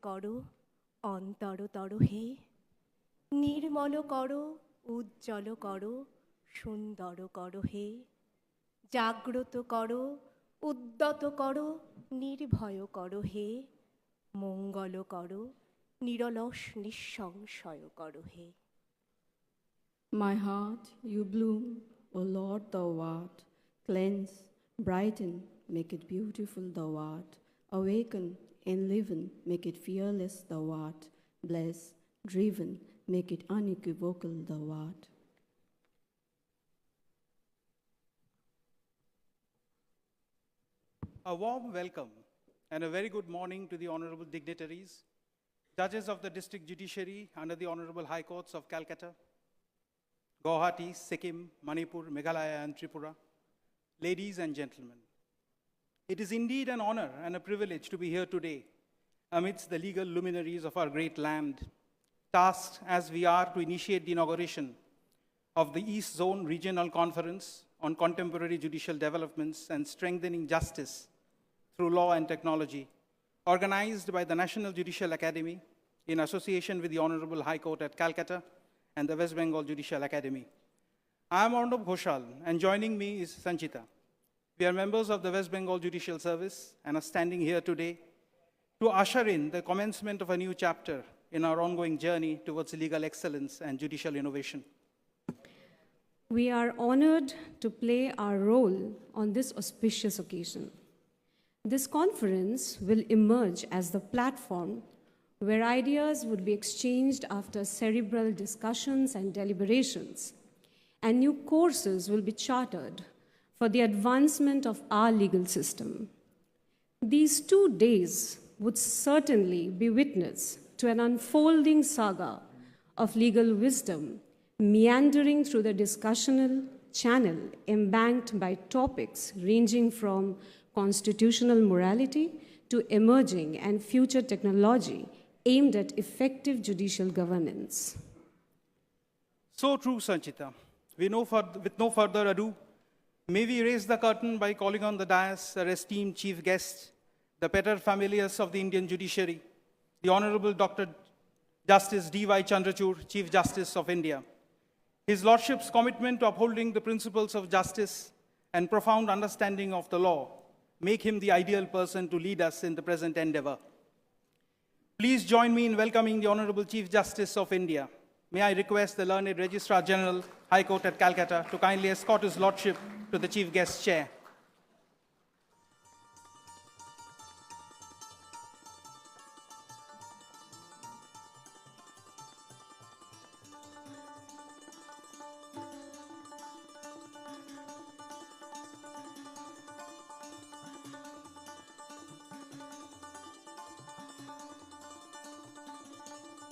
করো অন্তরতর হে, নির্মল করো উজ্জ্বল করো সুন্দর করো হে, জাগ্রত করো উদ্যত করো নির্ভয় করো হে, মঙ্গল করো নিরলস নিঃসংশয় করো হে। My heart, you bloom, O Lord, thou art. Cleanse, brighten, make it beautiful, thou art. Awaken, enliven, make it fearless, thou art. Bless, driven, make it unequivocal, thou art. A warm welcome and a very good morning to the honorable dignitaries, judges of the district judiciary under the Honorable High Courts of Calcutta, Guwahati, Sikkim, Manipur, Meghalaya, and Tripura, ladies and gentlemen. It is indeed an honor and a privilege to be here today amidst the legal luminaries of our great land, tasked as we are to initiate the inauguration of the East Zone Regional Conference on Contemporary Judicial Developments and Strengthening Justice through Law and Technology, organized by the National Judicial Academy in association with the Honorable High Court at Calcutta and the West Bengal Judicial Academy. I am Arnab Ghoshal, and joining me is Sanchita. We are members of the West Bengal Judicial Service and are standing here today to usher in the commencement of a new chapter in our ongoing journey towards legal excellence and judicial innovation. We are honored to play our role on this auspicious occasion. This conference will emerge as the platform where ideas would be exchanged after cerebral discussions and deliberations, and new courses will be chartered for the advancement of our legal system. These 2 days would certainly be witness to an unfolding saga of legal wisdom meandering through the discussional channel embanked by topics ranging from constitutional morality to emerging and future technology aimed at effective judicial governance. So true, Sanchita. With no further ado, may we raise the curtain by calling on the dais our esteemed chief guest, the paterfamilias of the Indian judiciary, the Honorable Dr. Justice D.Y. Chandrachud, Chief Justice of India. His Lordship's commitment to upholding the principles of justice and profound understanding of the law make him the ideal person to lead us in the present endeavor. Please join me in welcoming the Honorable Chief Justice of India. May I request the learned Registrar General, High Court at Calcutta, to kindly escort his Lordship to the Chief Guest's chair.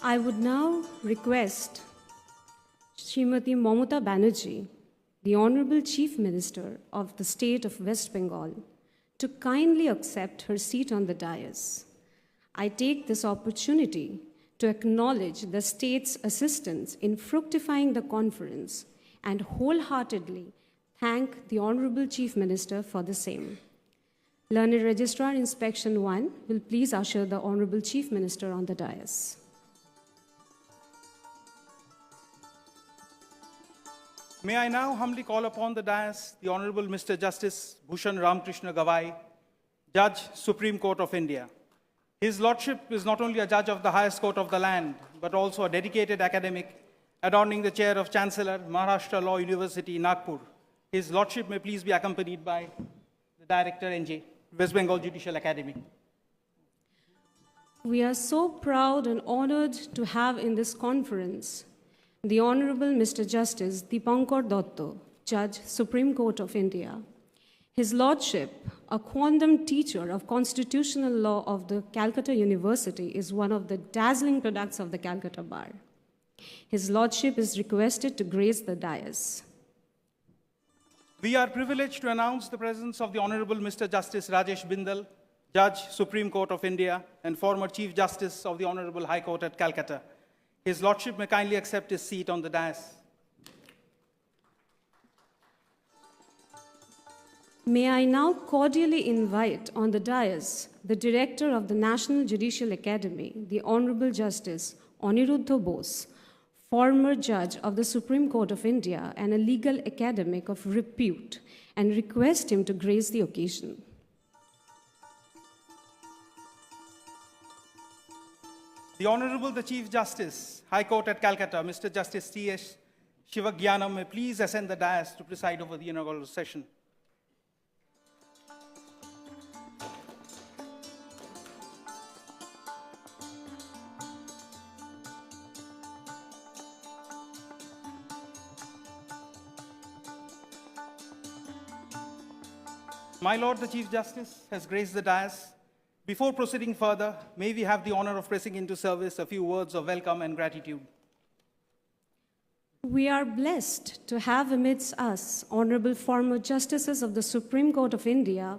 I would now request Srimati Mamata Banerjee, the Honorable Chief Minister of the State of West Bengal, to kindly accept her seat on the dais. I take this opportunity to acknowledge the state's assistance in fructifying the conference and wholeheartedly thank the Honorable Chief Minister for the same. Learned Registrar Inspection 1 will please usher the Honorable Chief Minister on the dais. May I now humbly call upon the dais the Honorable Mr. Justice Bhushan Ramkrishna Gawai, Judge, Supreme Court of India. His Lordship is not only a judge of the highest court of the land, but also a dedicated academic, adorning the chair of Chancellor, Maharashtra Law University, Nagpur. His Lordship may please be accompanied by the Director, NJ, West Bengal Judicial Academy. We are so proud and honored to have in this conference the Honorable Mr. Justice Dipankar Dotto, Judge, Supreme Court of India. His Lordship, a quondam teacher of constitutional law of the Calcutta University, is one of the dazzling products of the Calcutta Bar. His Lordship is requested to grace the dais. We are privileged to announce the presence of the Honorable Mr. Justice Rajesh Bindal, Judge, Supreme Court of India, and former Chief Justice of the Honorable High Court at Calcutta. His Lordship may kindly accept his seat on the dais. May I now cordially invite on the dais the Director of the National Judicial Academy, the Honorable Justice Aniruddha Bose, former judge of the Supreme Court of India and a legal academic of repute, and request him to grace the occasion. The Honorable the Chief Justice, High Court at Calcutta, Mr. Justice T.S. Shivagyanam, may please ascend the dais to preside over the inaugural session. My Lord the Chief Justice has graced the dais. Before proceeding further, may we have the honor of pressing into service a few words of welcome and gratitude. We are blessed to have amidst us honorable former justices of the Supreme Court of India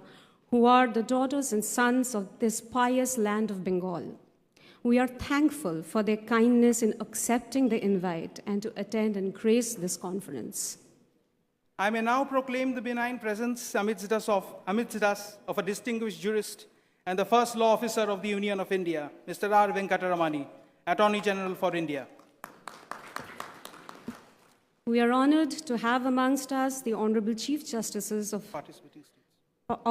who are the daughters and sons of this pious land of Bengal. We are thankful for their kindness in accepting the invite and to attend and grace this conference. I may now proclaim the benign presence amidst us of a distinguished jurist and the first law officer of the Union of India, Mr. R. Venkataramani, Attorney General for India. We are honored to have amongst us the Honorable Chief Justices of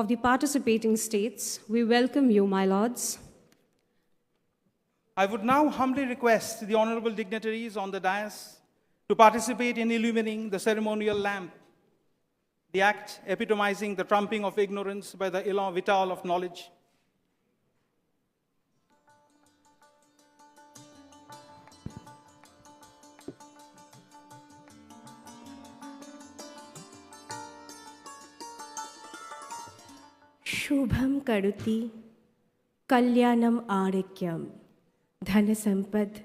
the participating states. We welcome you, my lords. I would now humbly request the honorable dignitaries on the dais to participate in illumining the ceremonial lamp, the act epitomizing the trumping of ignorance by the élan vital of knowledge. Shubham Karuti, Kalyanam Arakyam, Dhanasampad,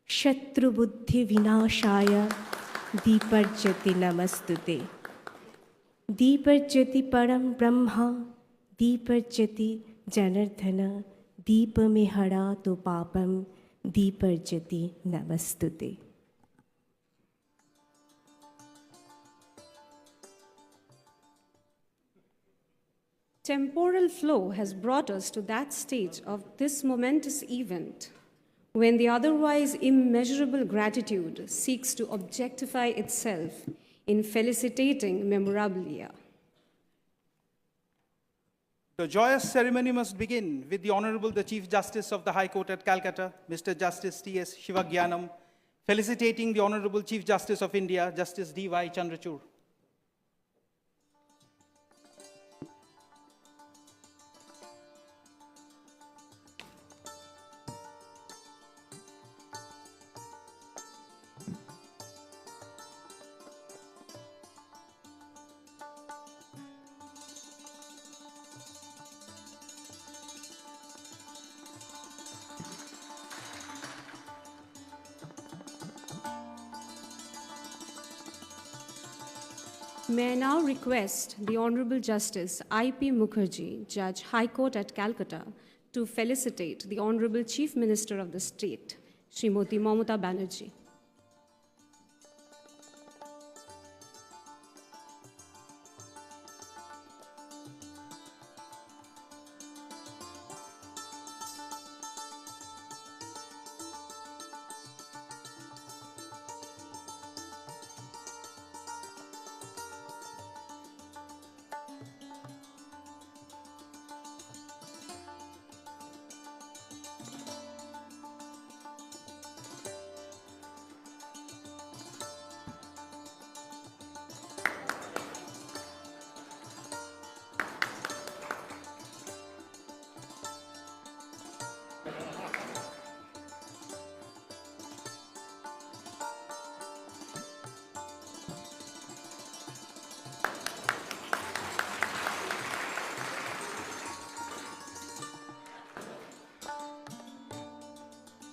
Shatru Buddhi Vinashaya, Deeparjati Namastute. Deeparjati Param Brahma, Deeparjati Janardhana, Deepamehara Tu Papam, Deeparjati Namastute. Temporal flow has brought us to that stage of this momentous event when the otherwise immeasurable gratitude seeks to objectify itself in felicitating memorabilia. The joyous ceremony must begin with the Honorable the Chief Justice of the High Court at Calcutta, Mr. Justice T.S. Shivagyanam, felicitating the Honorable Chief Justice of India, Justice D.Y. Chandrachud. May I now request the Honorable Justice I.P. Mukherjee, Judge, High Court at Calcutta, to felicitate the Honorable Chief Minister of the state, Srimati Mamata Banerjee.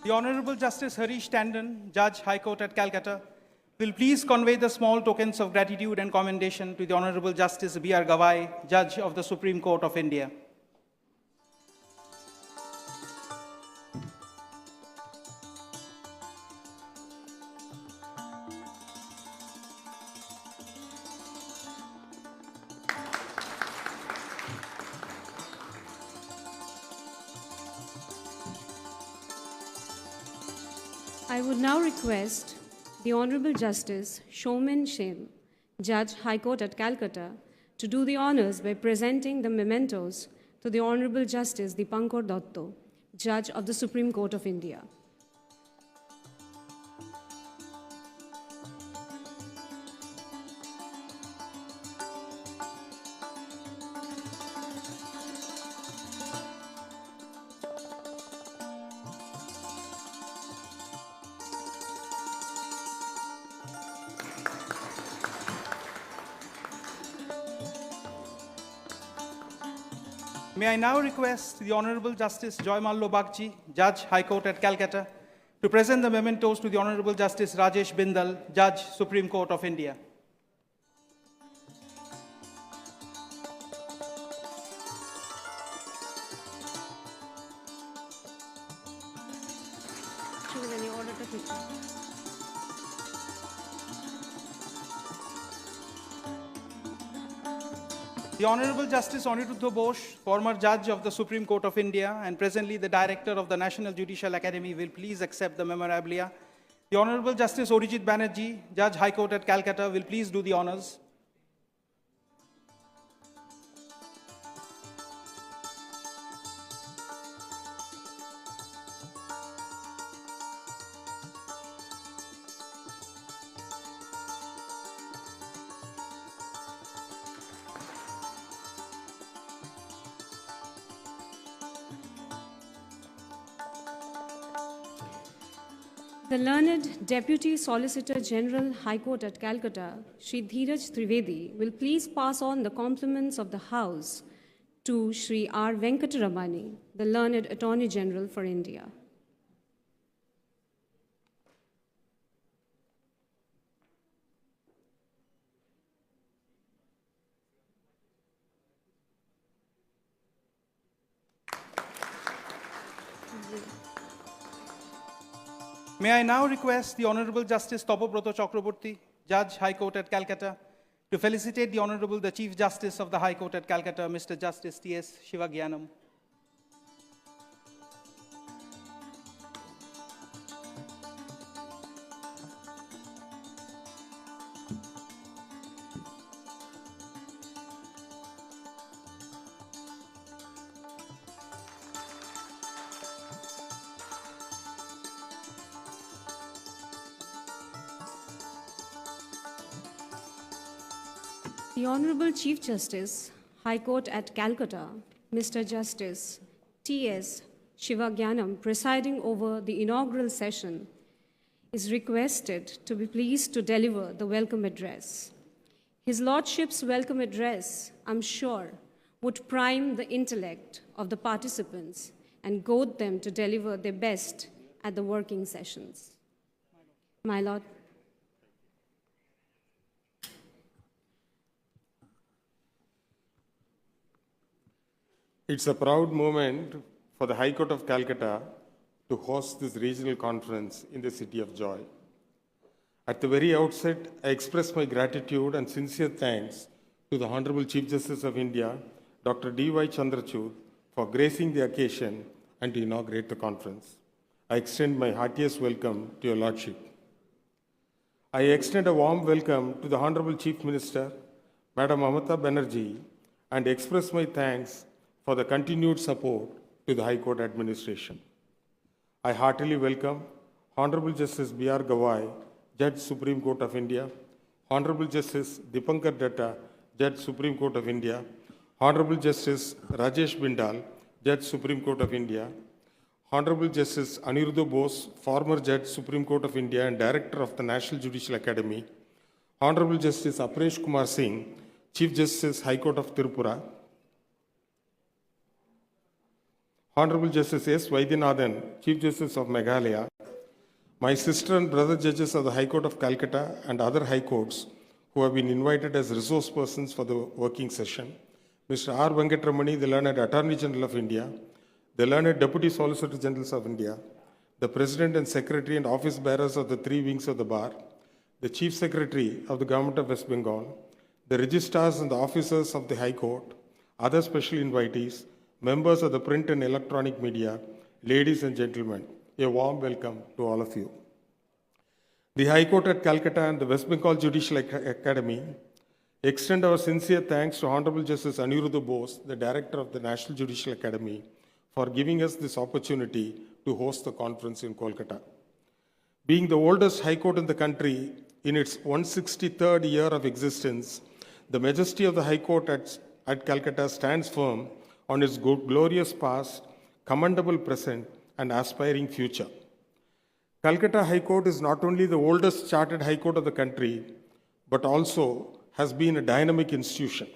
The Honorable Justice Harish Tandon, Judge, High Court at Calcutta, will please convey the small tokens of gratitude and commendation to the Honorable Justice B.R. Gavai, Judge of the Supreme Court of India. I would now request the Honorable Justice Shomin Shen, Judge, High Court at Calcutta, to do the honors by presenting the mementos to the Honorable Justice Dipankar Dotto, Judge of the Supreme Court of India. May I now request the Honorable Justice Joy Mallo Bagchi, Judge, High Court at Calcutta, to present the mementos to the Honorable Justice Rajesh Bindal, Judge, Supreme Court of India. The Honorable Justice Aniruddha Bose, former Judge of the Supreme Court of India and presently the Director of the National Judicial Academy, will please accept the memorabilia. The Honorable Justice Orijit Banerjee, Judge, High Court at Calcutta, will please do the honors. The learned Deputy Solicitor General, High Court at Calcutta, Shri Dheeraj Trivedi, will please pass on the compliments of the House to Shri R. Venkataramani, the learned Attorney General for India. May I now request the Honorable Justice Topobroto Chakraborty, Judge, High Court at Calcutta, to felicitate the Honorable the Chief Justice of the High Court at Calcutta, Mr. Justice T.S. Shivagyanam. The Honorable Chief Justice, High Court at Calcutta, Mr. Justice T.S. Shivagyanam, presiding over the inaugural session, is requested to be pleased to deliver the welcome address. His Lordship's welcome address, I'm sure, would prime the intellect of the participants and goad them to deliver their best at the working sessions. My Lord. It's a proud moment for the High Court of Calcutta to host this regional conference in the city of joy. At the very outset, I express my gratitude and sincere thanks to the Honorable Chief Justice of India, Dr. D.Y. Chandrachud, for gracing the occasion and to inaugurate the conference. I extend my heartiest welcome to your Lordship. I extend a warm welcome to the Honorable Chief Minister, Madam Mamata Banerjee, and express my thanks for the continued support to the High Court administration. I heartily welcome Honorable Justice B.R. Gawai, Judge, Supreme Court of India, Honorable Justice Dipankar Datta, Judge, Supreme Court of India, Honorable Justice Rajesh Bindal, Judge, Supreme Court of India, Honorable Justice Aniruddha Bose, former Judge, Supreme Court of India and Director of the National Judicial Academy, Honorable Justice Aparesh Kumar Singh, Chief Justice, High Court of Tirupura, Honorable Justice S. Vaidyanathan, Chief Justice of Meghalaya, my sister and brother judges of the High Court of Calcutta and other high courts who have been invited as resource persons for the working session, Mr. R. Venkataramani, the learned Attorney General of India, the learned Deputy Solicitor Generals of India, the President and Secretary and office bearers of the three wings of the bar, the Chief Secretary of the Government of West Bengal, the registrars and the officers of the High Court, other special invitees, members of the print and electronic media, ladies and gentlemen, a warm welcome to all of you. The High Court at Calcutta and the West Bengal Judicial Academy extend our sincere thanks to Honorable Justice Aniruddha Bose, the Director of the National Judicial Academy, for giving us this opportunity to host the conference in Kolkata. Being the oldest High Court in the country in its 163rd year of existence, the majesty of the High Court at Calcutta stands firm on its glorious past, commendable present, and aspiring future. Calcutta High Court is not only the oldest chartered High Court of the country, but also has been a dynamic institution.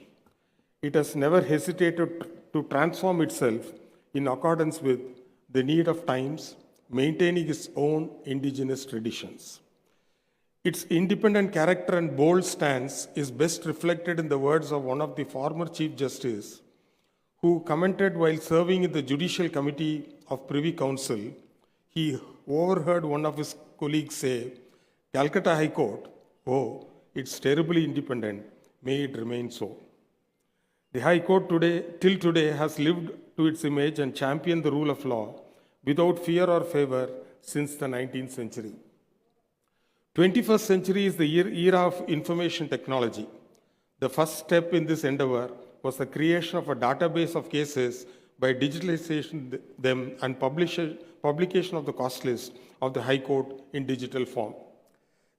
It has never hesitated to transform itself in accordance with the need of times, maintaining its own indigenous traditions. Its independent character and bold stance is best reflected in the words of one of the former Chief Justice, who commented while serving in the Judicial Committee of Privy Council. He overheard one of his colleagues say, "Calcutta High Court, oh, it's terribly independent, may it remain so." The High Court till today has lived to its image and championed the rule of law without fear or favor since the 19th century. 21st century is the era of information technology. The first step in this endeavor was the creation of a database of cases by digitalization them and publication of the cost list of the High Court in digital form.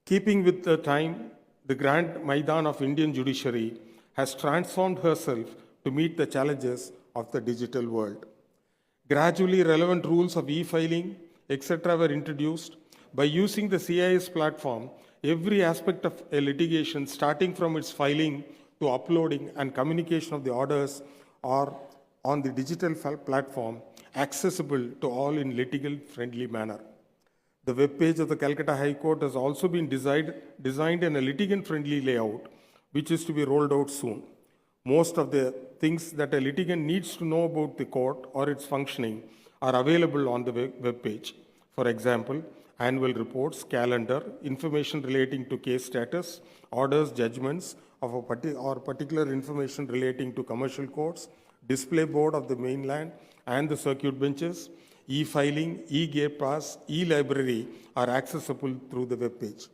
Keeping with the time, the Grand Maidan of Indian judiciary has transformed herself to meet the challenges of the digital world. Gradually, relevant rules of e-filing, etc. were introduced. By using the CIS platform, every aspect of a litigation, starting from its filing to uploading and communication of the orders, are on the digital platform, accessible to all in litigant-friendly manner. The web page of the Calcutta High Court has also been designed in a litigant-friendly layout, which is to be rolled out soon. Most of the things that a litigant needs to know about the court or its functioning are available on the web page. For example, annual reports, calendar, information relating to case status, orders, judgments of a particular information relating to commercial courts, display board of the mainland and the circuit benches, e-filing, e-gate pass, e-library are accessible through the web page.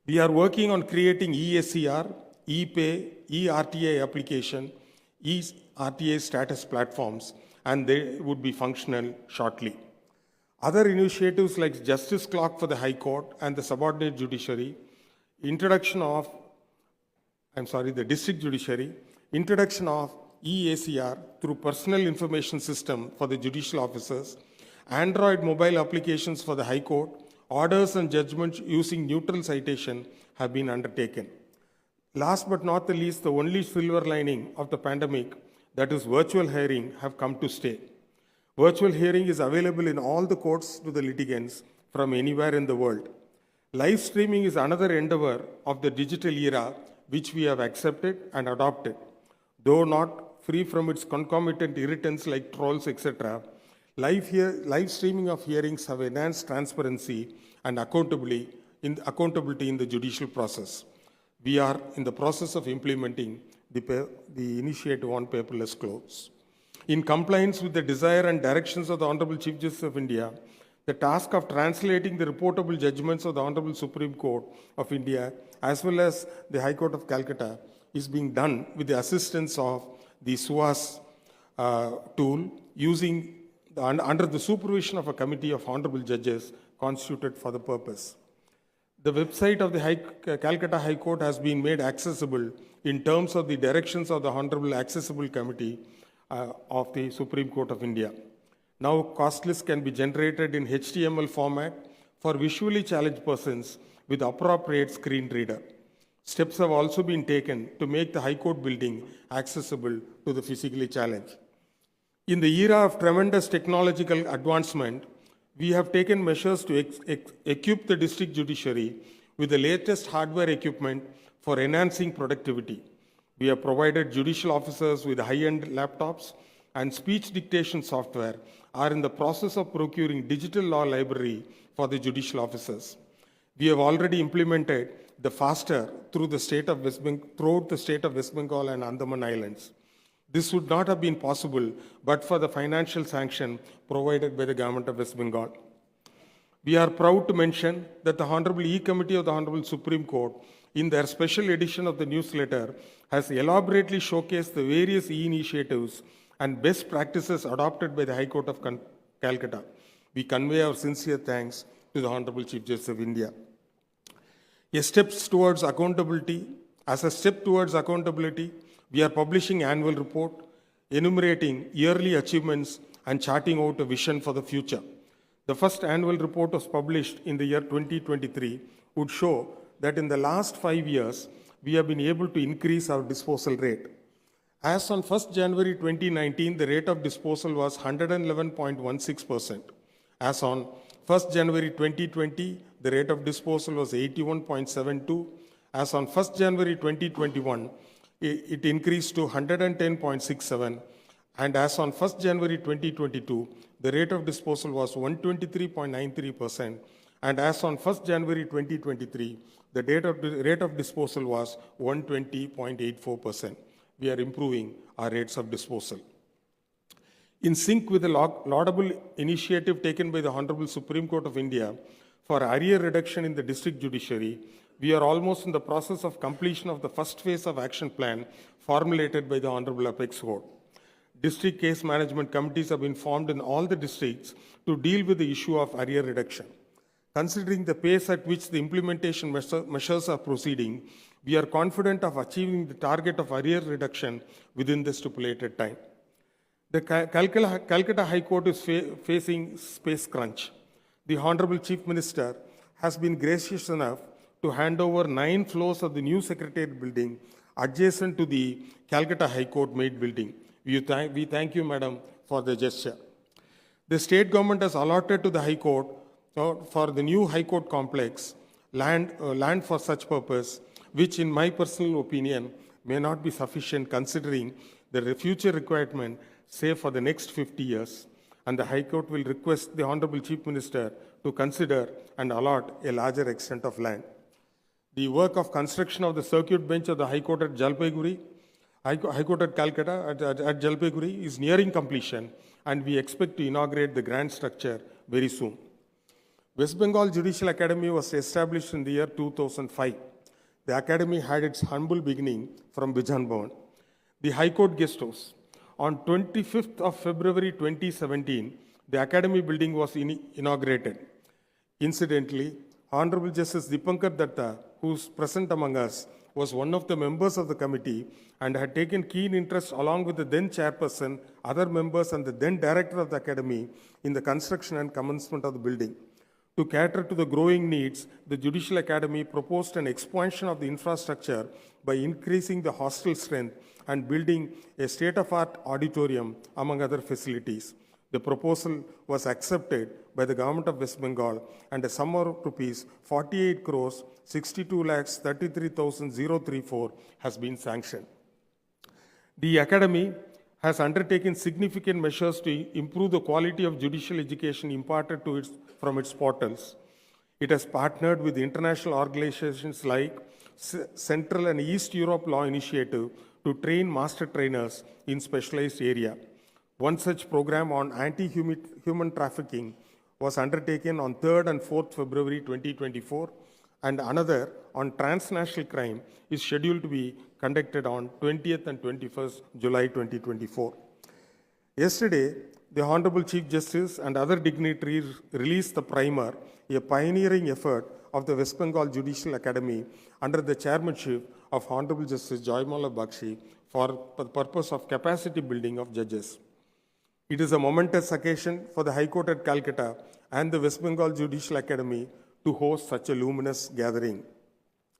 We are working on creating e-SCR, e-pay, e-RTA application, e-RTA status platforms, and they would be functional shortly. Other initiatives like Justice Clock for the High Court and the subordinate judiciary, the district judiciary, introduction of e-ACR through personal information system for the judicial officers, Android mobile applications for the High Court, orders and judgments using neutral citation have been undertaken. Last but not the least, the only silver lining of the pandemic, that is virtual hearing, have come to stay. Virtual hearing is available in all the courts to the litigants from anywhere in the world. Live streaming is another endeavor of the digital era, which we have accepted and adopted. Though not free from its concomitant irritants like trolls, etc., live streaming of hearings have enhanced transparency and accountability in the judicial process. We are in the process of implementing the initiative on paperless courts. In compliance with the desire and directions of the Honorable Chief Justice of India, the task of translating the reportable judgments of the Honorable Supreme Court of India as well as the High Court of Calcutta is being done with the assistance of the SUAS tool under the supervision of a committee of honorable judges constituted for the purpose. The website of the Calcutta High Court has been made accessible in terms of the directions of the Honorable Accessible Committee of the Supreme Court of India. Now, cost lists can be generated in HTML format for visually challenged persons with appropriate screen reader. Steps have also been taken to make the High Court building accessible to the physically challenged. In the era of tremendous technological advancement, we have taken measures to equip the district judiciary with the latest hardware equipment for enhancing productivity. We have provided judicial officers with high-end laptops and speech dictation software, are in the process of procuring digital law library for the judicial officers. We have already implemented the FASTER throughout the state of West Bengal and Andaman Islands. This would not have been possible but for the financial sanction provided by the government of West Bengal. We are proud to mention that the Honorable E-Committee of the Honorable Supreme Court, in their special edition of the newsletter, has elaborately showcased the various e-initiatives and best practices adopted by the High Court of Calcutta. We convey our sincere thanks to the Honorable Chief Justice of India. As a step towards accountability, we are publishing annual report, enumerating yearly achievements and charting out a vision for the future. The first annual report was published in the year 2023, would show that in the last 5 years, we have been able to increase our disposal rate. As on 1st January 2019, the rate of disposal was 111.16%. As on 1st January 2020, the rate of disposal was 81.72. As on 1st January 2021, it increased to 110.67. And as on 1st January 2022, the rate of disposal was 123.93%. And as on 1st January 2023, the rate of disposal was 120.84%. We are improving our rates of disposal. In sync with the laudable initiative taken by the Honorable Supreme Court of India for arrear reduction in the district judiciary, we are almost in the process of completion of the first phase of action plan formulated by the Honorable Apex Court. District case management committees have been formed in all the districts to deal with the issue of arrear reduction. Considering the pace at which the implementation measures are proceeding, we are confident of achieving the target of arrear reduction within the stipulated time. The Calcutta High Court is facing space crunch. The Honorable Chief Minister has been gracious enough to hand over 9 floors of the new Secretariat building adjacent to the Calcutta High Court main building. We thank you, Madam, for the gesture. The state government has allotted to the High Court for the new High Court complex land for such purpose, which in my personal opinion may not be sufficient considering the future requirement, say for the next 50 years. And the High Court will request the Honorable Chief Minister to consider and allot a larger extent of land. The work of construction of the circuit bench of the High Court at Jalpaiguri, High Court at Calcutta at Jalpaiguri is nearing completion, and we expect to inaugurate the grand structure very soon. West Bengal Judicial Academy was established in the year 2005. The academy had its humble beginning from Bijan Bhavan. The High Court Guest House. On 25th of February 2017, the academy building was inaugurated. Incidentally, Honorable Justice Dipankar Datta, who is present among us, was one of the members of the committee and had taken keen interest along with the then chairperson, other members and the then director of the academy in the construction and commencement of the building. To cater to the growing needs, the Judicial Academy proposed an expansion of the infrastructure by increasing the hostel strength and building a state-of-art auditorium, among other facilities. The proposal was accepted by the Government of West Bengal, and a sum of rupees 48 crores 62 lakhs 33,034 has been sanctioned. The Academy has undertaken significant measures to improve the quality of judicial education imparted to from its portals. It has partnered with international organizations like Central and East Europe Law Initiative to train master trainers in specialized area. One such program on anti-human trafficking was undertaken on 3rd and 4th February 2024, and another on transnational crime is scheduled to be conducted on 20th and 21st July 2024. Yesterday, the Honorable Chief Justice and other dignitaries released the primer, a pioneering effort of the West Bengal Judicial Academy under the chairmanship of Honorable Justice Joymala Bakshi for the purpose of capacity building of judges. It is a momentous occasion for the High Court at Calcutta and the West Bengal Judicial Academy to host such a luminous gathering.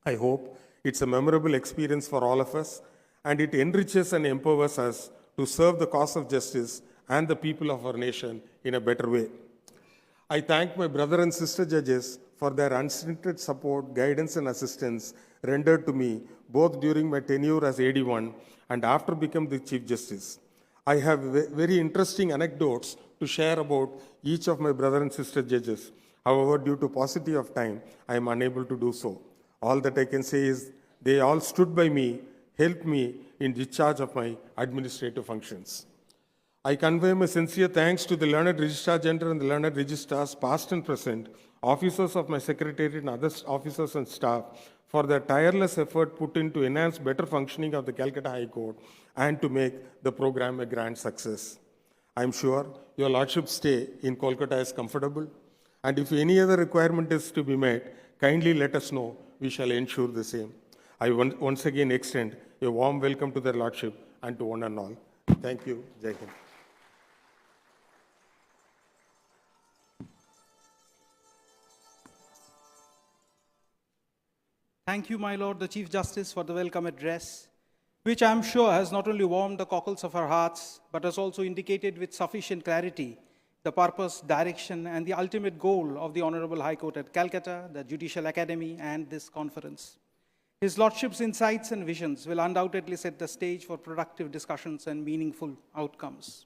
I hope it's a memorable experience for all of us, and it enriches and empowers us to serve the cause of justice and the people of our nation in a better way. I thank my brother and sister judges for their unstinted support, guidance, and assistance rendered to me both during my tenure as AD1 and after becoming the Chief Justice. I have very interesting anecdotes to share about each of my brother and sister judges. However, due to paucity of time, I am unable to do so. All that I can say is they all stood by me, helped me in discharge of my administrative functions. I convey my sincere thanks to the Learned Registrar General and the Learned Registrars, past and present, officers of my secretariat and other officers and staff for their tireless effort put in to enhance better functioning of the Calcutta High Court and to make the program a grand success. I am sure your Lordship's stay in Kolkata is comfortable, and if any other requirement is to be met, kindly let us know. We shall ensure the same. I once again extend a warm welcome to their Lordship and to one and all. Thank you. Jai Hind. Thank you, my Lord, the Chief Justice, for the welcome address, which I am sure has not only warmed the cockles of our hearts, but has also indicated with sufficient clarity the purpose, direction, and the ultimate goal of the Honorable High Court at Calcutta, the Judicial Academy, and this conference. His Lordship's insights and visions will undoubtedly set the stage for productive discussions and meaningful outcomes.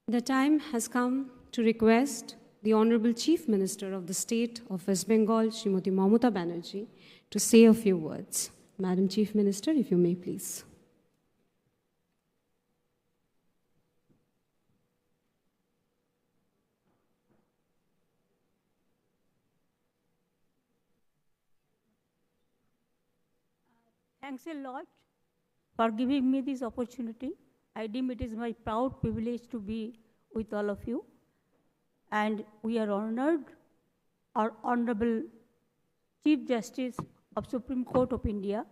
The time has come to request the Honorable Chief Minister of the State of West Bengal, Srimati Mamata Banerjee, to say a few words. Madam Chief Minister, if you may please. Thanks a lot for giving me this opportunity. I deem it is my proud privilege to be with all of you. And we are honored, our Honorable Chief Justice of Supreme Court of India,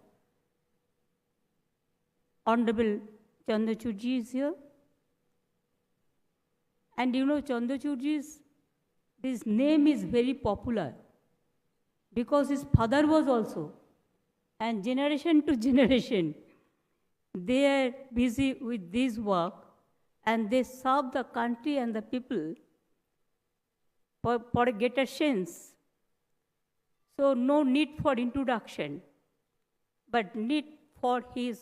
Honorable Chandrachud ji is here. And you know, Chandrachud ji's this name is very popular because his father was also. And generation to generation, they are busy with this work and they serve the country and the people for a greater sense. So no need for introduction, but need for his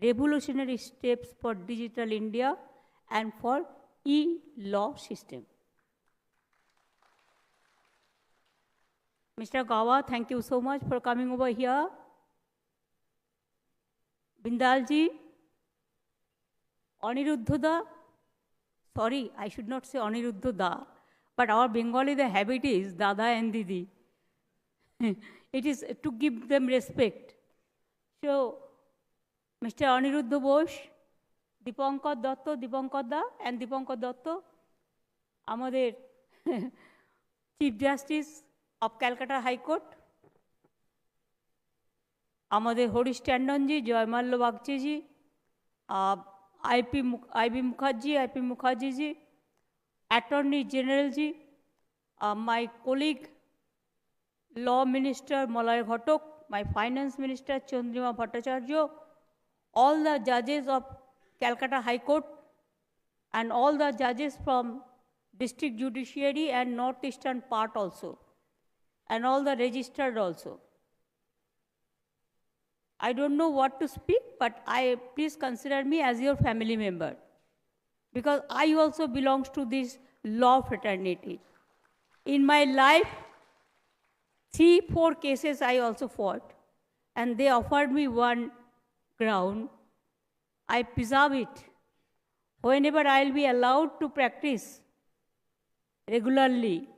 revolutionary steps for digital India and for e-law system. Mr. Gawa, thank you so much for coming over here. Bindalji, Aniruddha Da, sorry, I should not say Aniruddha Da, but our Bengali, the habit is Dada and Didi. It is to give them respect. So, Mr. Aniruddha Bose, Dipankar Da, and Dipankar Datta, Amader Chief Justice of Calcutta High Court, আমাদের Harish Tandonji, Joymalya Bagchiji, IP Mukherjee, attorney জেনারেলজি, my colleague, Law Minister Malay Ghatak, my Finance Minister Chandrima Bhattacharya, all the judges of Calcutta High Court, and all the judges from District Judiciary and Northeastern part also, and all the registered also. I don't know what to speak, but please consider me as your family member, because I also belong to this law fraternity. In my life, 3-4 cases I also fought, and they offered me one ground. I preserve it. Whenever I'll be allowed to practice regularly,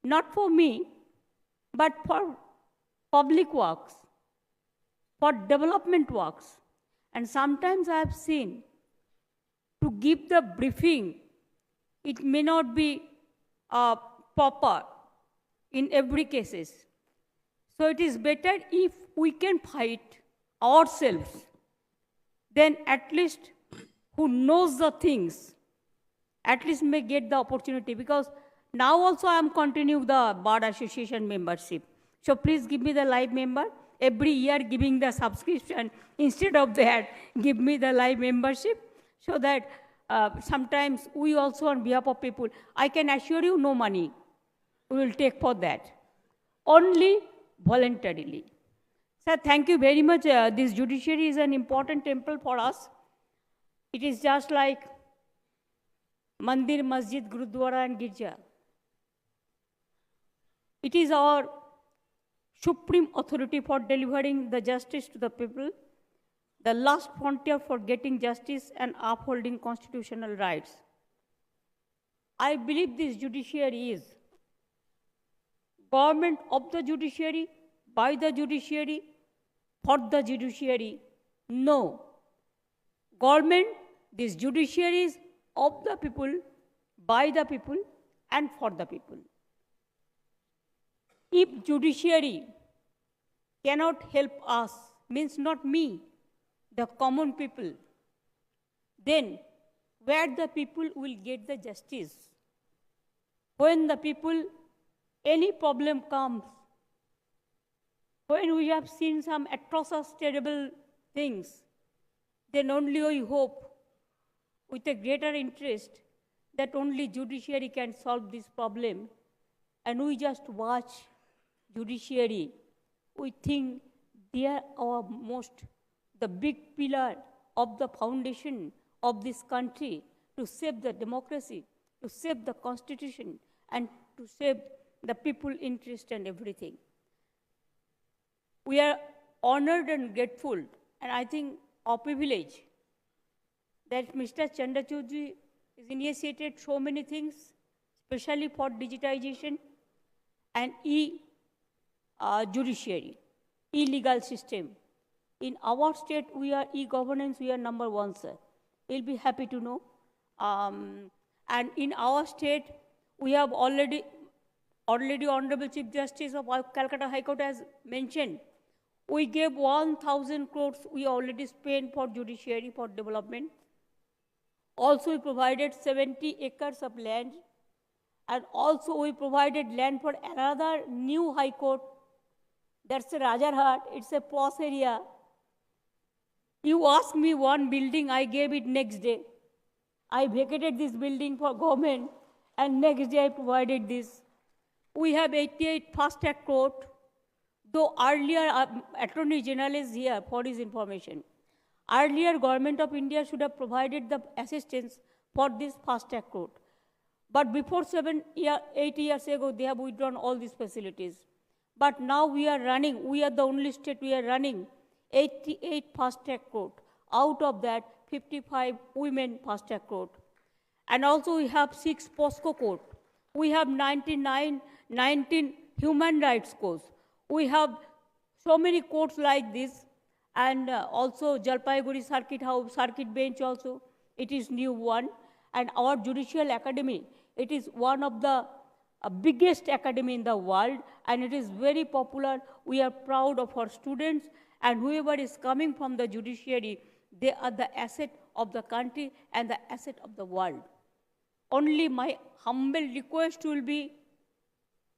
not for me, but for public works, for development works. And sometimes I have seen, to give the briefing, it may not be proper in every cases. So it is better if we can fight ourselves, then at least who knows the things, at least may get the opportunity, because now also I am continuing the Bar Association membership. So please give me the live member. Every year giving the subscription, instead of that, give me the live membership, so that sometimes we also on behalf of people, I can assure you no money we will take for that, only voluntarily. Sir, thank you very much. This judiciary is an important temple for us. It is just like Mandir, Masjid, Gurudwara and Girja. It is our supreme authority for delivering the justice to the people. the last frontier for getting justice and upholding constitutional rights. I believe this judiciary is government of the judiciary, by the judiciary, for the judiciary. No. Government, this judiciary is of the people, by the people, and for the people. If judiciary cannot help us, means not me, the common people, then where the people will get the justice? When the people, any problem comes, when we have seen some atrocious, terrible things, then only we hope with a greater interest that only judiciary can solve this problem. And we just watch judiciary. We think they are our the big pillar of the foundation of this country to save the democracy, to save the constitution, and to save the people interest and everything. We are honored and grateful, and I think our privilege that Mr. Chandrachudji has initiated so many things, especially for digitization and judiciary, e-legal system. In our state, we are e-governance, we are number one, sir. You'll be happy to know. And in our state, we have already Honorable Chief Justice of Calcutta High Court has mentioned, we gave 1,000 crores we already spent for judiciary for development. Also, we provided 70 acres of land, and also we provided land for another new high court. That's Rajarhat. It's a posh area. You asked me one building, I gave it next day. I vacated this building for government, and next day I provided this. We have 88 fast-track court, though earlier Attorney General is here for his information. Earlier, Government of India should have provided the assistance for this fast-track court. But before 8 years ago, they have withdrawn all these facilities. But now we are the only state we are running 88 fast-track court. Out of that, 55 women fast-track court. And also we have 6 POSCO court. We have 19 human rights courts. We have so many courts like this, and also Jalpaiguri Circuit House, Circuit Bench also, it is new one. And our Judicial Academy, it is one of the biggest academy in the world, and it is very popular. We are proud of our students, and whoever is coming from the judiciary, they are the asset of the country and the asset of the world. Only my humble request will be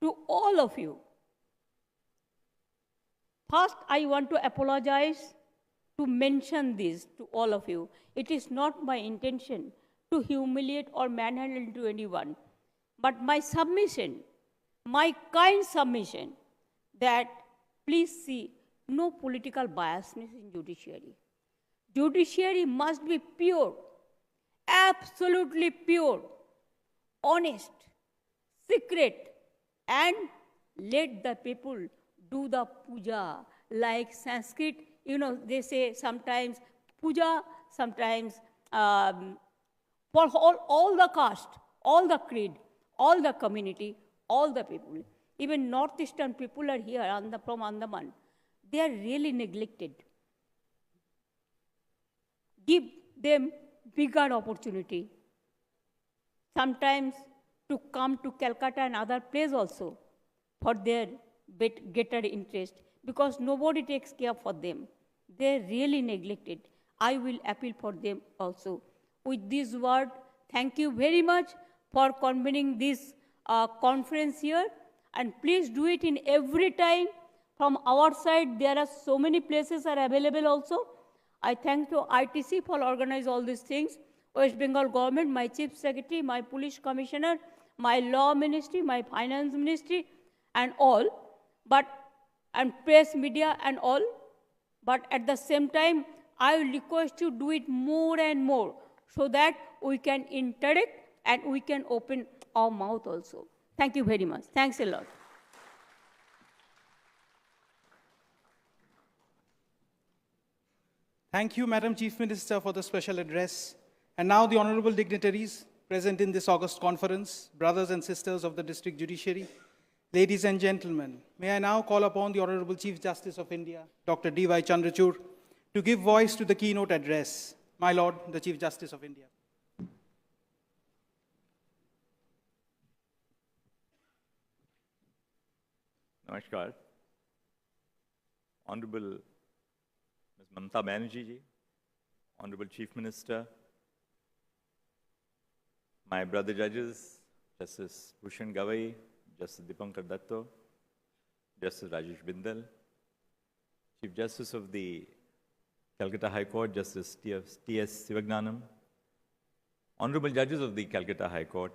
to all of you. First, I want to apologize to mention this to all of you. It is not my intention to humiliate or manhandle to anyone, but my submission, my kind submission, that please see no political biasness in judiciary. Judiciary must be pure, absolutely pure, honest, secret, and let the people do the puja. Like Sanskrit, they say sometimes puja, sometimes for all the caste, all the creed, all the community, all the people. Even northeastern people are here from Andaman. They are really neglected. Give them bigger opportunity. Sometimes to come to Calcutta and other places also for their greater interest, because nobody takes care for them. They are really neglected. I will appeal for them also. With this word, thank you very much for convening this conference here, and please do it in every time. From our side, there are so many places are available also. I thank to ITC for organizing all these things, West Bengal government, my chief secretary, my police commissioner, my law ministry, my finance ministry, and all, and press media and all. But at the same time, I will request you to do it more and more so that we can interact and we can open our mouth also. Thank you very much. Thanks a lot. Thank you, Madam Chief Minister, for the special address. And now the honorable dignitaries present in this August conference, brothers and sisters of the District Judiciary, ladies and gentlemen, may I now call upon the Honorable Chief Justice of India, Dr. D.Y. Chandrachud, to give voice to the keynote address. My Lord, the Chief Justice of India. Namaskar. Honorable Ms. Mamata Banerjee ji, Honorable Chief Minister, my brother judges, Justice Bhushan Gavai, Justice Dipankar Datto, Justice Rajesh Bindal, Chief Justice of the Calcutta High Court, Justice T.S. Sivagnanam, Honorable Judges of the Calcutta High Court,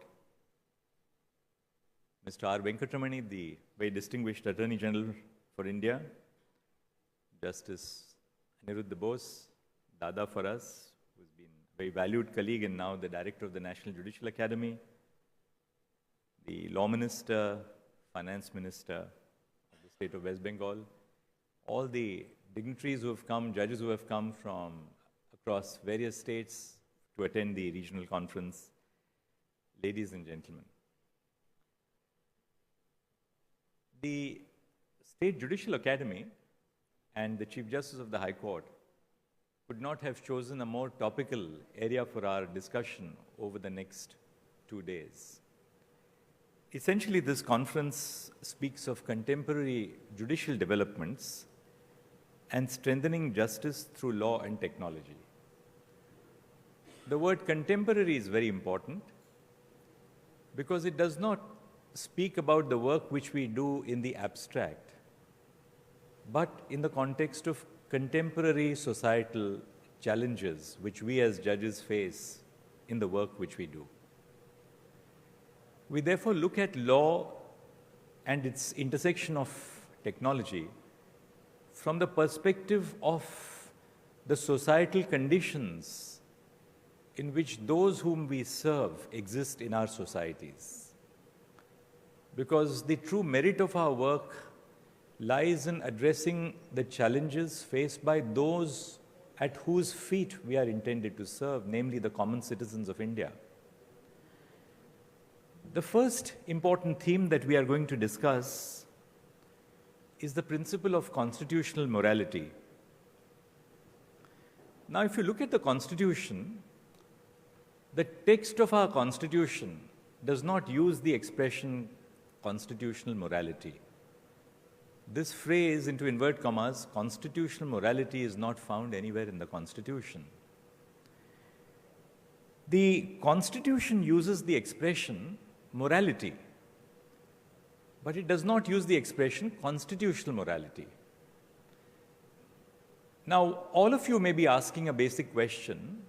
Mr. R. Venkatramani, the very distinguished Attorney General for India, Justice Aniruddha Bose, Dada for us, who's been a very valued colleague and now the Director of the National Judicial Academy, the Law Minister, Finance Minister of the State of West Bengal, all the dignitaries who have come, judges who have come from across various states to attend the regional conference, ladies and gentlemen. The State Judicial Academy and the Chief Justice of the High Court could not have chosen a more topical area for our discussion over the next 2 days. Essentially, this conference speaks of contemporary judicial developments and strengthening justice through law and technology. The word contemporary is very important because it does not speak about the work which we do in the abstract, but in the context of contemporary societal challenges which we as judges face in the work which we do. We therefore look at law and its intersection of technology from the perspective of the societal conditions in which those whom we serve exist in our societies. Because the true merit of our work lies in addressing the challenges faced by those at whose feet we are intended to serve, namely the common citizens of India. The first important theme that we are going to discuss is the principle of constitutional morality. Now, if you look at the Constitution, the text of our Constitution does not use the expression constitutional morality. This phrase, into inverted commas, constitutional morality, is not found anywhere in the Constitution. The Constitution uses the expression morality, but it does not use the expression constitutional morality. Now, all of you may be asking a basic question,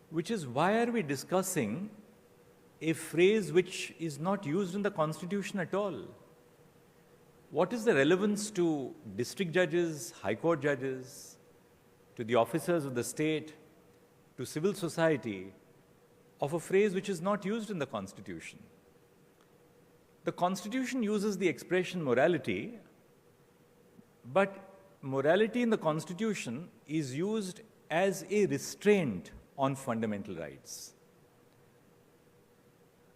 which is, why are we discussing a phrase which is not used in the Constitution at all? What is the relevance to district judges, high court judges, to the officers of the state, to civil society, of a phrase which is not used in the Constitution? The Constitution uses the expression morality, but morality in the Constitution is used as a restraint on fundamental rights.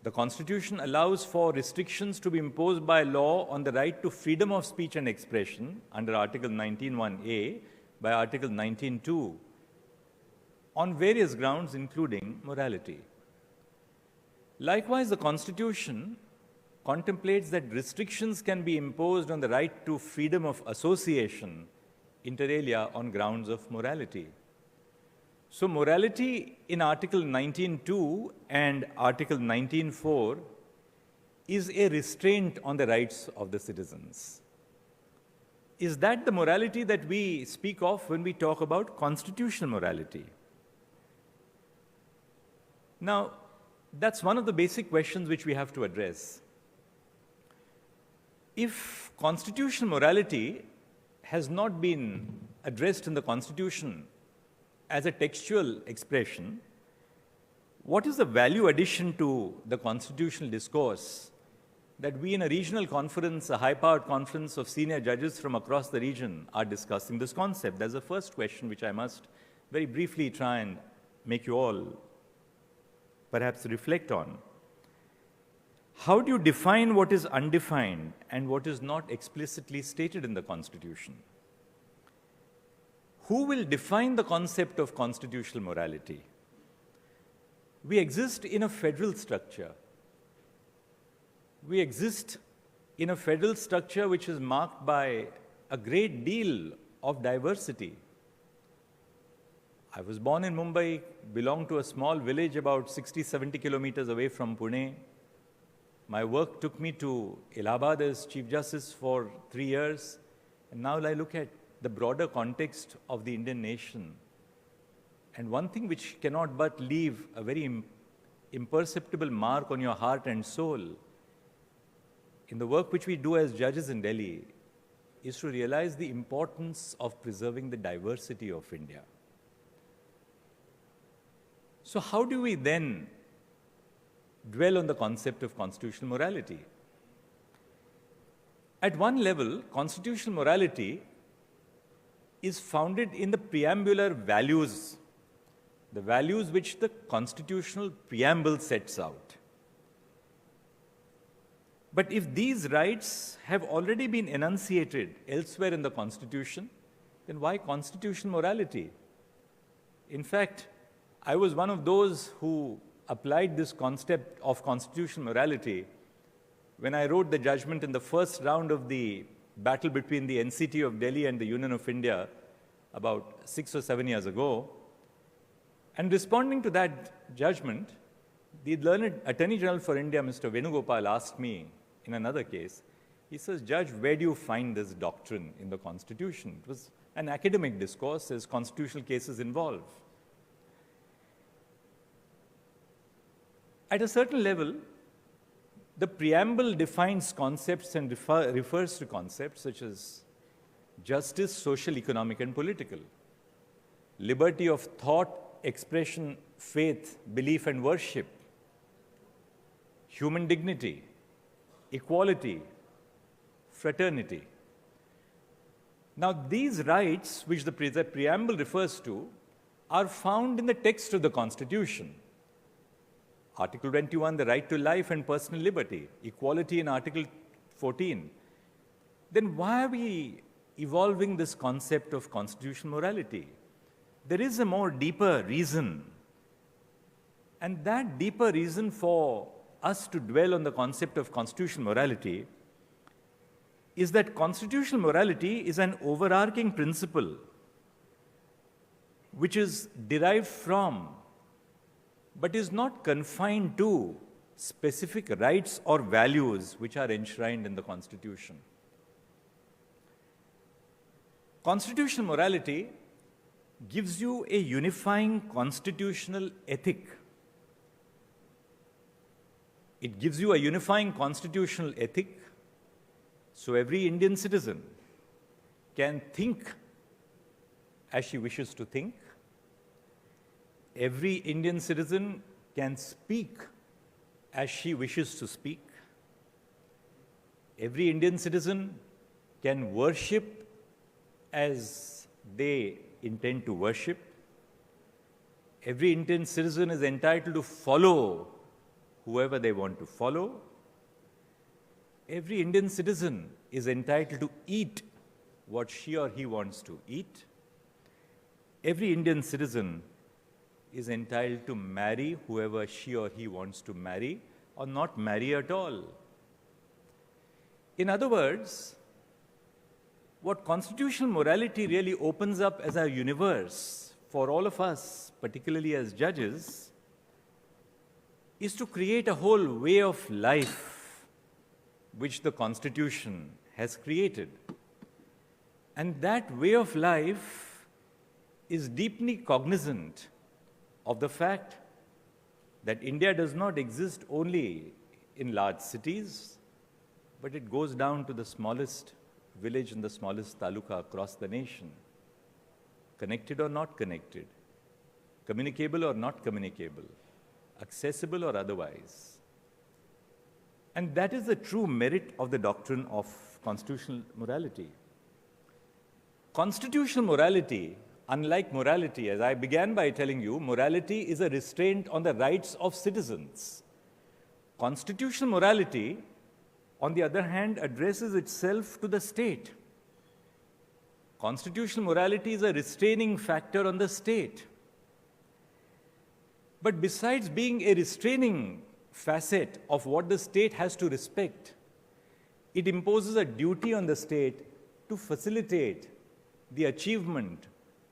The Constitution allows for restrictions to be imposed by law on the right to freedom of speech and expression under Article 19(1)(a) by Article 19(2) on various grounds, including morality. Likewise, the Constitution contemplates that restrictions can be imposed on the right to freedom of association, inter alia, on grounds of morality. So morality in Article 19(2) and Article 19(4) is a restraint on the rights of the citizens. Is that the morality that we speak of when we talk about constitutional morality? Now, that's one of the basic questions which we have to address. If constitutional morality has not been addressed in the Constitution as a textual expression, what is the value addition to the constitutional discourse that we in a regional conference, a high-powered conference of senior judges from across the region are discussing this concept. There's a first question which I must very briefly try and make you all perhaps reflect on. How do you define what is undefined and what is not explicitly stated in the Constitution? Who will define the concept of constitutional morality? We exist in a federal structure. We exist in a federal structure which is marked by a great deal of diversity. I was born in Mumbai, belonged to a small village about 60, 70 kilometers away from Pune. My work took me to Allahabad as Chief Justice for 3 years. And now I look at the broader context of the Indian nation. And one thing which cannot but leave a very imperceptible mark on your heart and soul in the work which we do as judges in Delhi is to realize the importance of preserving the diversity of India. So how do we then dwell on the concept of constitutional morality? At one level, constitutional morality is founded in the preambular values, the values which the constitutional preamble sets out. But if these rights have already been enunciated elsewhere in the Constitution, then why constitutional morality? In fact, I was one of those who applied this concept of constitutional morality when I wrote the judgment in the first round of the battle between the NCT of Delhi and the Union of India about 6 or 7 years ago. And responding to that judgment, the learned Attorney General for India, Mr. Venugopal, asked me in another case, he says, Judge, where do you find this doctrine in the Constitution? It was an academic discourse as constitutional cases involve. At a certain level, the preamble defines concepts and refers to concepts such as justice, social, economic, and political, liberty of thought, expression, faith, belief, and worship, human dignity, equality, fraternity. Now, these rights, which the preamble refers to, are found in the text of the Constitution. Article 21, the right to life and personal liberty, equality in Article 14. Then why are we evolving this concept of constitutional morality? There is a more deeper reason. And that deeper reason for us to dwell on the concept of constitutional morality is that constitutional morality is an overarching principle which is derived from but is not confined to specific rights or values which are enshrined in the Constitution. Constitutional morality gives you a unifying constitutional ethic. It gives you a unifying constitutional ethic, so every Indian citizen can think as she wishes to think. Every Indian citizen can speak as she wishes to speak. Every Indian citizen can worship as they intend to worship. Every Indian citizen is entitled to follow whoever they want to follow. Every Indian citizen is entitled to eat what she or he wants to eat. Every Indian citizen is entitled to marry whoever she or he wants to marry or not marry at all. In other words, what constitutional morality really opens up as a universe for all of us, particularly as judges, is to create a whole way of life which the Constitution has created. And that way of life is deeply cognizant of the fact that India does not exist only in large cities, but it goes down to the smallest village and the smallest taluka across the nation, connected or not connected, communicable or not communicable, accessible or otherwise. And that is the true merit of the doctrine of constitutional morality. Constitutional morality, unlike morality, as I began by telling you, morality is a restraint on the rights of citizens. Constitutional morality, on the other hand, addresses itself to the state. Constitutional morality is a restraining factor on the state. But besides being a restraining facet of what the state has to respect, it imposes a duty on the state to facilitate the achievement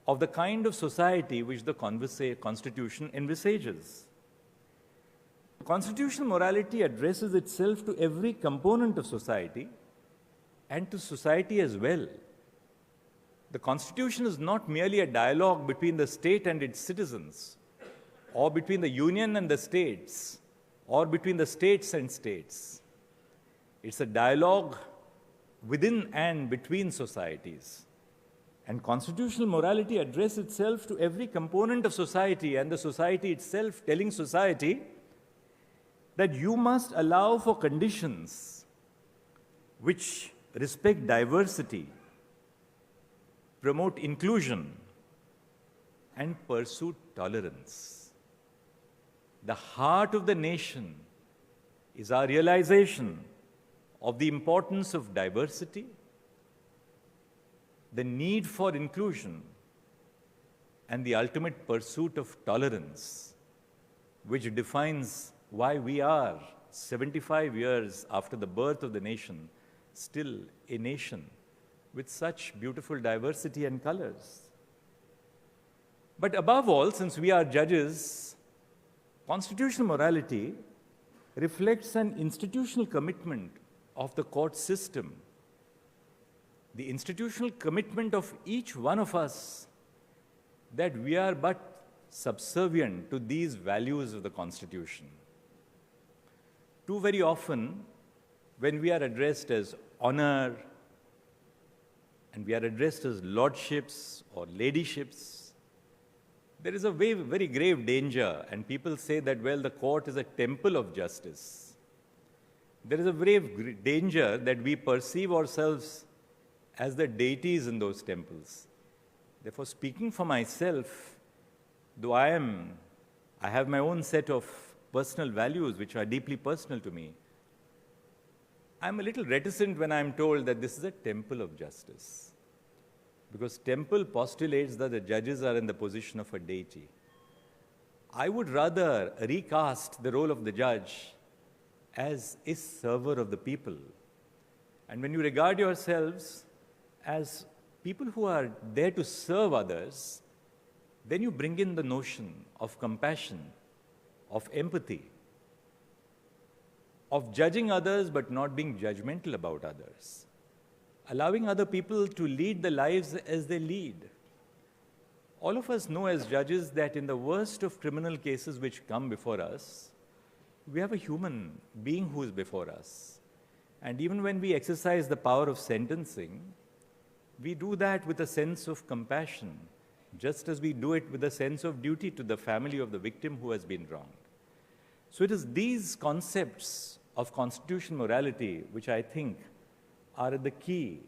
of the kind of society which the Constitution envisages. Constitutional morality addresses itself to every component of society and to society as well. The Constitution is not merely a dialogue between the state and its citizens, or between the union and the states, or between the states and states. It's a dialogue within and between societies. And constitutional morality addresses itself to every component of society, and the society itself telling society that you must allow for conditions which respect diversity, promote inclusion, and pursue tolerance. The heart of the nation is our realization of the importance of diversity, the need for inclusion, and the ultimate pursuit of tolerance, which defines why we are, 75 years after the birth of the nation, still a nation with such beautiful diversity and colors. But above all, since we are judges, constitutional morality reflects an institutional commitment of the court system, the institutional commitment of each one of us that we are but subservient to these values of the Constitution. Too very often, when we are addressed as honor, and we are addressed as lordships or ladyships, there is a very grave danger, and people say that, well, the court is a temple of justice. There is a grave danger that we perceive ourselves as the deities in those temples. Therefore, speaking for myself, though I have my own set of personal values which are deeply personal to me, I'm a little reticent when I'm told that this is a temple of justice. Because temple postulates that the judges are in the position of a deity. I would rather recast the role of the judge as a server of the people. And when you regard yourselves as people who are there to serve others, then you bring in the notion of compassion, of empathy, of judging others but not being judgmental about others, allowing other people to lead the lives as they lead. All of us know as judges that in the worst of criminal cases which come before us, we have a human being who is before us. And even when we exercise the power of sentencing, we do that with a sense of compassion, just as we do it with a sense of duty to the family of the victim who has been wronged. So it is these concepts of constitutional morality which I think are at the key,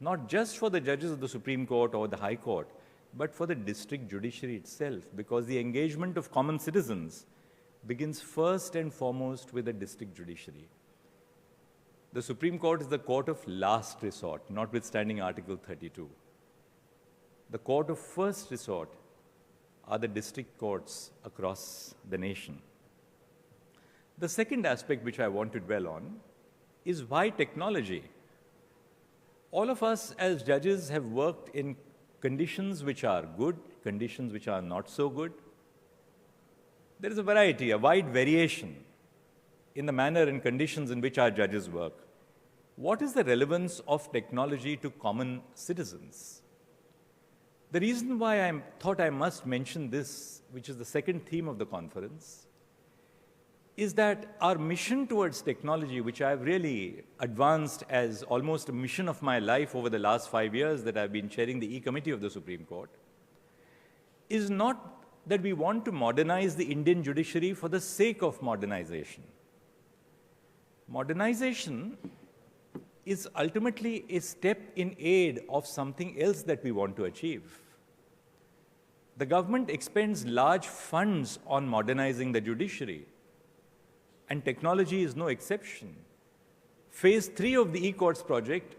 not just for the judges of the Supreme Court or the High Court, but for the district judiciary itself, because the engagement of common citizens begins first and foremost with the district judiciary. The Supreme Court is the court of last resort, notwithstanding Article 32. The court of first resort are the district courts across the nation. The second aspect which I want to dwell on is why technology. All of us as judges have worked in conditions which are good, conditions which are not so good. There is a variety, a wide variation in the manner and conditions in which our judges work. What is the relevance of technology to common citizens? The reason why I thought I must mention this, which is the second theme of the conference, is that our mission towards technology, which I've really advanced as almost a mission of my life over the last 5 years that I've been chairing the E-Committee of the Supreme Court, is not that we want to modernize the Indian judiciary for the sake of modernization. Modernization is ultimately a step in aid of something else that we want to achieve. The government expends large funds on modernizing the judiciary, and technology is no exception. Phase 3 of the e-courts project,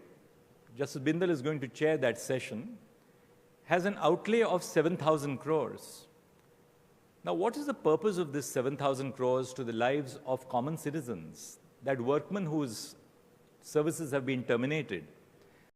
Justice Bindal is going to chair that session, has an outlay of 7,000 crores. Now, what is the purpose of this 7,000 crores to the lives of common citizens, that workmen whose services have been terminated?